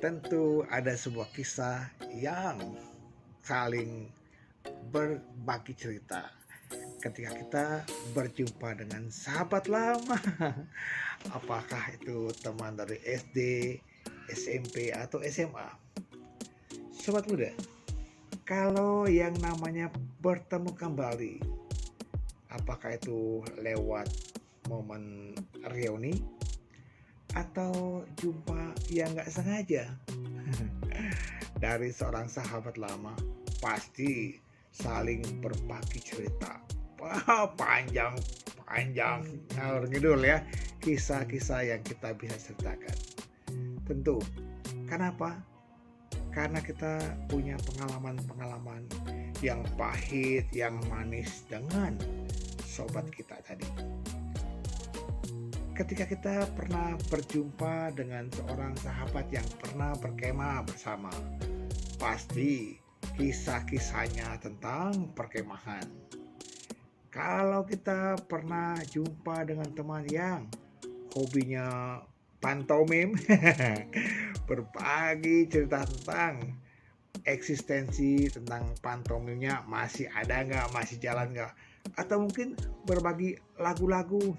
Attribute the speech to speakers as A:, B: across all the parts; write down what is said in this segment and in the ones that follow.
A: tentu ada sebuah kisah yang saling berbagi cerita ketika kita berjumpa dengan sahabat lama. Apakah itu teman dari SD, SMP, atau SMA? Sobat muda, kalau yang namanya bertemu kembali, apakah itu lewat momen reuni atau jumpa yang nggak sengaja dari seorang sahabat lama, pasti saling berbagi cerita. Wah, panjang panjang ngalor ngidul ya, kisah-kisah yang kita bisa ceritakan. Tentu, kenapa? Karena kita punya pengalaman-pengalaman yang pahit, yang manis dengan sobat kita tadi. Ketika kita pernah berjumpa dengan seorang sahabat yang pernah berkemah bersama, pasti kisah-kisahnya tentang perkemahan. Kalau kita pernah jumpa dengan teman yang hobinya pantomim, berbagi cerita tentang eksistensi, tentang pantomimnya masih ada nggak, masih jalan nggak, atau mungkin berbagi lagu-lagu.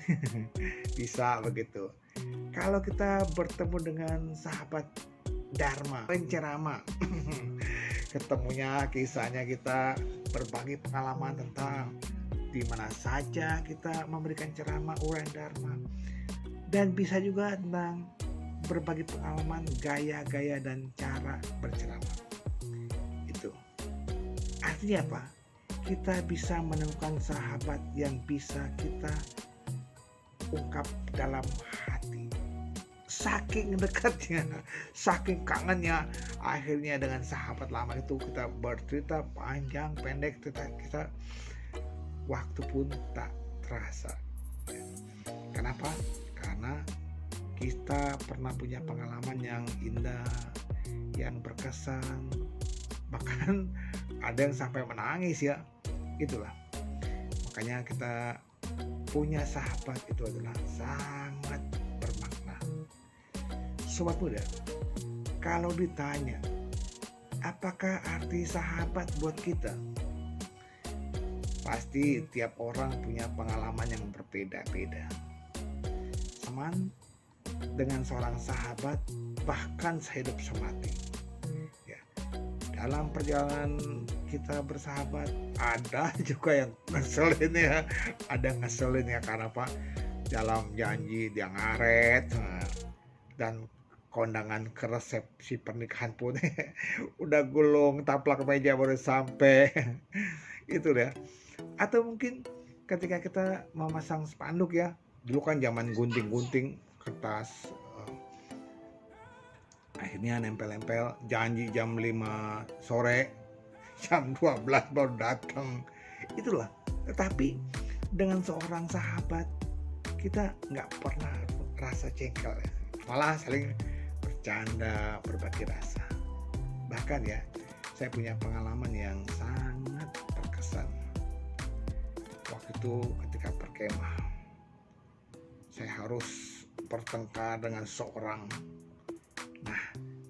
A: Bisa begitu. Kalau kita bertemu dengan sahabat Dharma, pencerama, ketemunya kisahnya kita berbagi pengalaman tentang di mana saja kita memberikan ceramah uraian Dharma, dan bisa juga tentang berbagi pengalaman gaya-gaya dan cara berceramah. Itu artinya apa? Kita bisa menemukan sahabat yang bisa kita ungkap dalam hati. Saking dekatnya, saking kangennya, akhirnya dengan sahabat lama itu kita bercerita panjang pendek, kita waktu pun tak terasa. Kenapa? Karena kita pernah punya pengalaman yang indah, yang berkesan, bahkan ada yang sampai menangis ya. Itulah makanya kita punya sahabat itu adalah sangat bermakna. Sobat muda, kalau ditanya apakah arti sahabat buat kita, pasti tiap orang punya pengalaman yang berbeda-beda. Teman dengan seorang sahabat bahkan sehidup semati. Ya, dalam perjalanan kita bersahabat ada juga yang ngeselin ya, karena apa? Dalam janji dia ngaret, dan kondangan ke resepsi pernikahan pun udah gulung taplak meja baru sampai. Itu ya. Atau mungkin ketika kita memasang spanduk ya, dulu kan zaman gunting-gunting kertas, akhirnya nempel-nempel janji jam 5 sore, jam 12 baru datang. Itulah. Tetapi dengan seorang sahabat kita nggak pernah rasa jengkel, malah saling bercanda, berbagi rasa. Bahkan ya, saya punya pengalaman yang sangat berkesan. Waktu itu ketika berkemah, saya harus bertengkar dengan seorang. Nah,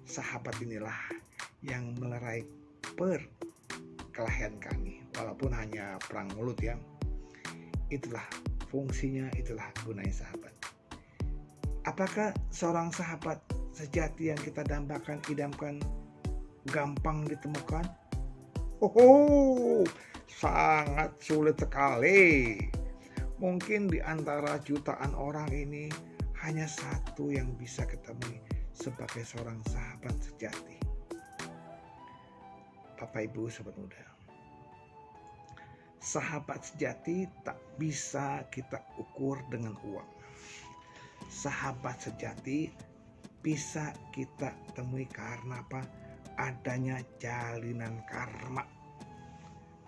A: sahabat inilah yang melerai perkelahian kami, walaupun hanya perang mulut ya. Itulah fungsinya, itulah gunanya sahabat. Apakah seorang sahabat sejati yang kita dambakan, idamkan, gampang ditemukan? Sangat sulit sekali. Mungkin di antara jutaan orang ini hanya satu yang bisa ketemu sebagai seorang sahabat sejati. Bapak Ibu sobat muda, sahabat sejati tak bisa kita ukur dengan uang. Sahabat sejati bisa kita temui karena apa? Adanya jalinan karma.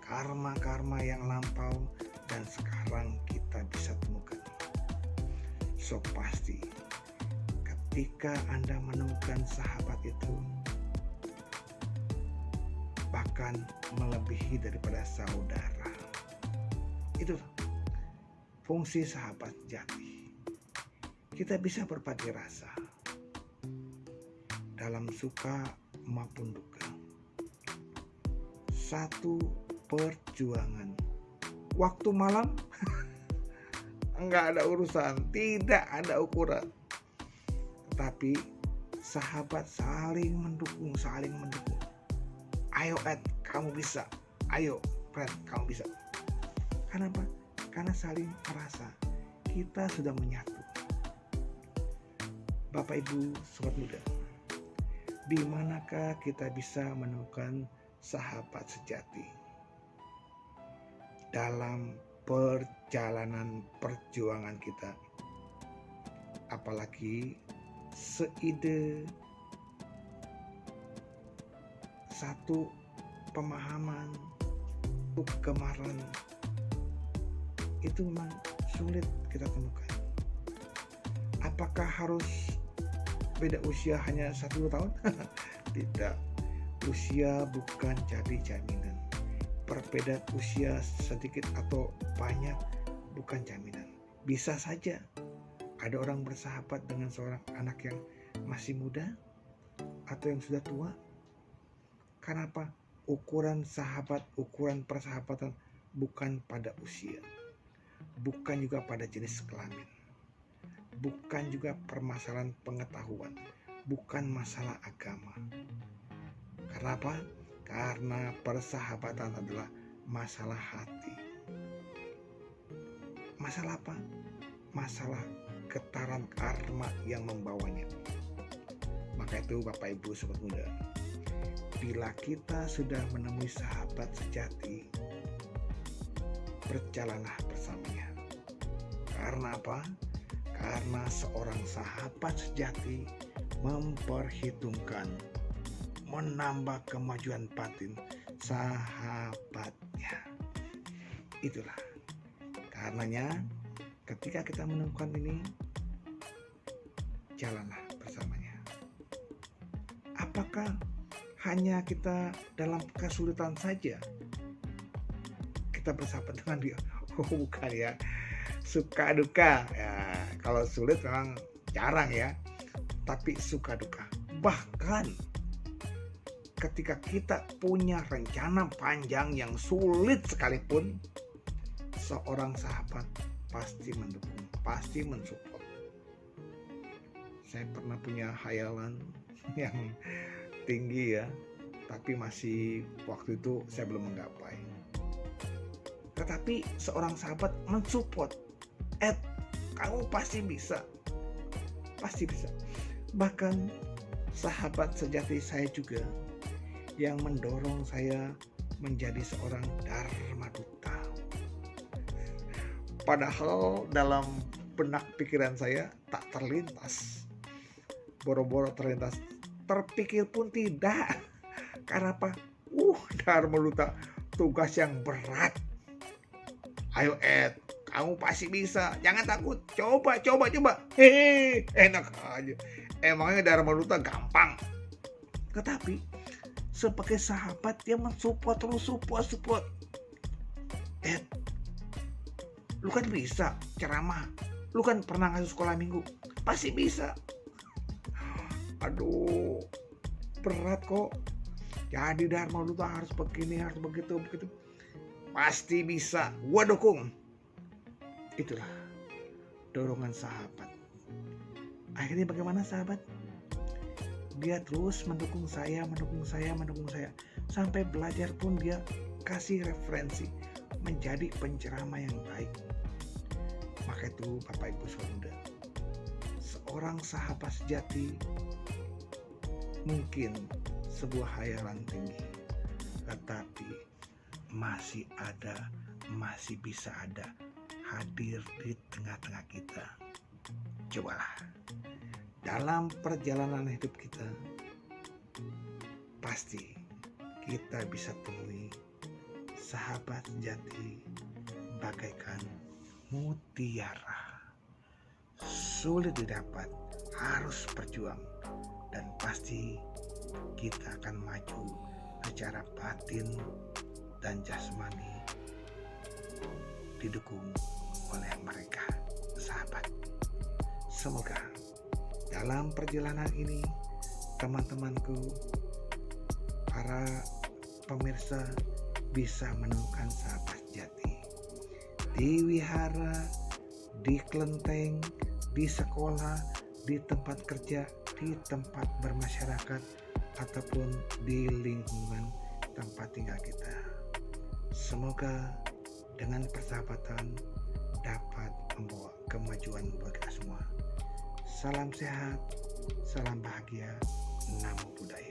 A: Karma yang lampau dan sekarang kita bisa temukan. So pasti ketika Anda menemukan sahabat itu, bahkan melebihi daripada saudara. Itu fungsi sahabat sejati. Kita bisa berbagi rasa dalam suka maupun duka. Satu perjuangan. Waktu malam enggak ada urusan, tidak ada ukuran. Tetapi sahabat saling mendukung. Ayo Ed, kamu bisa. Ayo Fred, kamu bisa. Kenapa? Karena saling merasa kita sudah menyatu. Bapak Ibu Sobat Muda, di manakah kita bisa menemukan sahabat sejati? Dalam perjalanan perjuangan kita, apalagi seide, satu pemahaman, kegemaran, itu memang sulit kita temukan. Apakah harus beda usia hanya 1-2 tahun? Tidak, usia bukan jadi jaminan. Perbedaan usia sedikit atau banyak bukan jaminan. Bisa saja ada orang bersahabat dengan seorang anak yang masih muda atau yang sudah tua. Kenapa? Ukuran sahabat, ukuran persahabatan bukan pada usia, bukan juga pada jenis kelamin, bukan juga permasalahan pengetahuan, bukan masalah agama. Kenapa? Karena persahabatan adalah masalah hati. Masalah apa? Masalah getaran karma yang membawanya. Maka itu Bapak Ibu Sobat Muda, bila kita sudah menemui sahabat sejati, berjalanlah bersamanya. Karena apa? Karena seorang sahabat sejati memperhitungkan, menambah kemajuan batin sahabatnya. Itulah karenanya ketika kita menemukan ini, jalanlah bersamanya. Apakah hanya kita dalam kesulitan saja kita bersahabat dengan dia? Oh, bukan ya. Suka duka ya, kalau sulit memang jarang ya, tapi suka duka. Bahkan ketika kita punya rencana panjang yang sulit sekalipun, seorang sahabat pasti mendukung, pasti mensupport. Saya pernah punya hayalan yang tinggi ya, tapi masih waktu itu saya belum menggapai. Tetapi seorang sahabat mensupport, Ed, kamu pasti bisa, pasti bisa. Bahkan sahabat sejati saya juga yang mendorong saya menjadi seorang Dharma Duta. Padahal dalam benak pikiran saya tak terlintas, boro-boro terlintas, terpikir pun tidak. Karena apa? Dharma Duta, tugas yang berat. Ayo Ed, kamu pasti bisa, jangan takut, coba. Hehe, enak aja. Emangnya Dharma Duta gampang? Tetapi sebagai sahabat dia mensupport terus, support. Ed, lu kan bisa ceramah, lu kan pernah ngasih sekolah minggu, pasti bisa. Aduh, berat kok. Jadi Dharma Duta harus begini, harus begitu. Pasti bisa, gua dukung. Itulah dorongan sahabat. Akhirnya bagaimana sahabat? Dia terus mendukung saya. Sampai belajar pun dia kasih referensi, menjadi penceramah yang baik. Maka itu Bapak Ibu Sobat Muda, seorang sahabat sejati mungkin sebuah hayalan tinggi, tetapi masih bisa ada hadir di tengah-tengah kita. Cobalah dalam perjalanan hidup kita, pasti kita bisa temui sahabat sejati bagaikan mutiara. Sulit didapat, harus berjuang, dan pasti kita akan maju secara batin dan jasmani didukung oleh mereka, sahabat. Semoga dalam perjalanan ini teman-temanku, para pemirsa bisa menemukan sahabat sejati di wihara, di kelenteng, di sekolah, di tempat kerja, di tempat bermasyarakat, ataupun di lingkungan tempat tinggal kita. Semoga dengan persahabatan dapat membawa kemajuan buat kita semua. Salam sehat, salam bahagia, namo buddhaya.